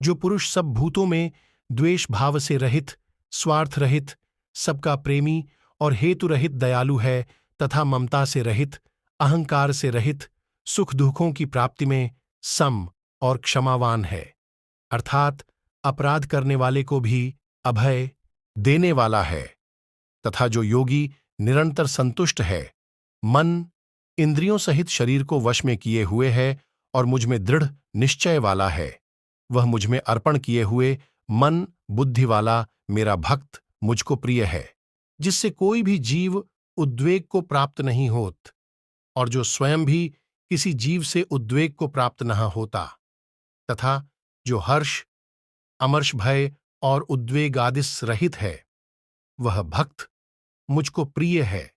जो पुरुष सब भूतों में द्वेष भाव से रहित, स्वार्थ रहित, सबका प्रेमी और हेतु रहित दयालु है तथा ममता से रहित, अहंकार से रहित, सुख दुखों की प्राप्ति में सम और क्षमावान है, अर्थात अपराध करने वाले को भी अभय देने वाला है, तथा जो योगी निरंतर संतुष्ट है, मन इंद्रियों सहित शरीर को वश में किए हुए है और मुझ में दृढ़ निश्चय वाला है, वह मुझ में अर्पण किए हुए मन बुद्धि वाला मेरा भक्त मुझको प्रिय है, जिससे कोई भी जीव उद्वेग को प्राप्त नहीं होत और जो स्वयं भी किसी जीव से उद्वेग को प्राप्त न होता, तथा जो हर्ष, अमर्ष भय और उद्वेगादिस रहित है, वह भक्त मुझको प्रिय है।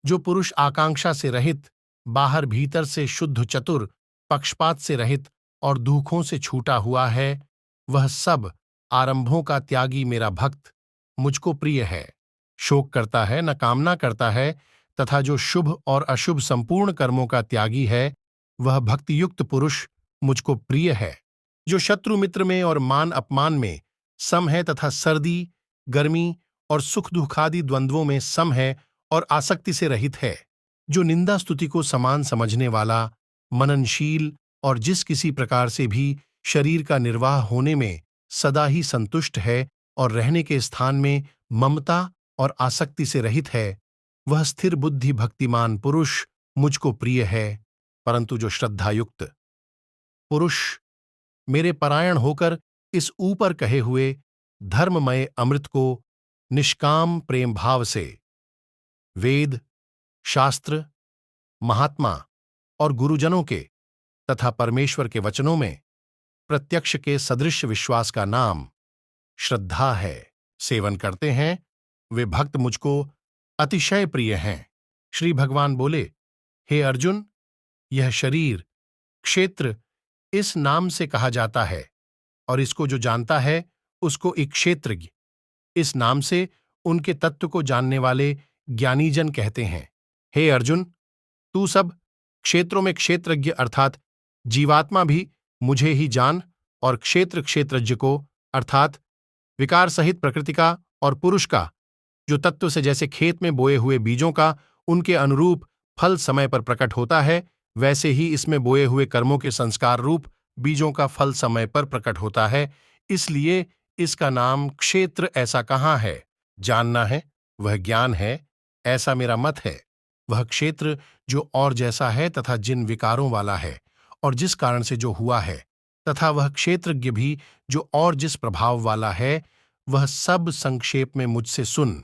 जो पुरुष आकांक्षा से रहित, बाहर भीतर से शुद्ध चतुर, पक्षपात से रहित और दुखों से छूटा हुआ है, वह सब आरंभों का त्यागी मेरा भक्त मुझको प्रिय है। शोक करता है, न कामना करता है, तथा जो शुभ और अशुभ संपूर्ण कर्मों का त्यागी है, वह भक्तियुक्त पुरुष मुझको प्रिय है। जो शत्रु मित्र में और मान अपमान में सम है तथा सर्दी, गर्मी और सुख दुखादि द्वंद्वों में सम है और आसक्ति से रहित है, जो निंदा स्तुति को समान समझने वाला, मननशील और जिस किसी प्रकार से भी शरीर का निर्वाह होने में सदा ही संतुष्ट है और रहने के स्थान में ममता और आसक्ति से रहित है, वह स्थिर बुद्धि भक्तिमान पुरुष मुझको प्रिय है। परंतु जो श्रद्धायुक्त पुरुष मेरे परायण होकर इस ऊपर कहे हुए धर्ममय अमृत को निष्काम प्रेम भाव से वेद, शास्त्र, महात्मा और गुरुजनों के तथा परमेश्वर के वचनों में प्रत्यक्ष के सदृश विश्वास का नाम श्रद्धा है, सेवन करते हैं, वे भक्त मुझको अतिशय प्रिय हैं। श्री भगवान बोले, हे अर्जुन, यह शरीर, क्षेत्र इस नाम से कहा जाता है और इसको जो जानता है उसको एक क्षेत्रज्ञ, इस नाम से उनके तत्व को जानने वाले ज्ञानीजन कहते हैं। हे अर्जुन, तू सब क्षेत्रों में क्षेत्रज्ञ अर्थात जीवात्मा भी मुझे ही जान और क्षेत्र क्षेत्रज्ञ को अर्थात विकार सहित प्रकृति का और पुरुष का, जो तत्व से जैसे खेत में बोए हुए बीजों का उनके अनुरूप फल समय पर प्रकट होता है, वैसे ही इसमें बोए हुए कर्मों के संस्कार रूप बीजों का फल समय पर प्रकट होता है, इसलिए इसका नाम क्षेत्र ऐसा कहाँ है। जानना है वह ज्ञान है, ऐसा मेरा मत है। वह क्षेत्र जो और जैसा है तथा जिन विकारों वाला है और जिस कारण से जो हुआ है, तथा वह क्षेत्रज्ञ भी जो और जिस प्रभाव वाला है, वह सब संक्षेप में मुझसे सुन।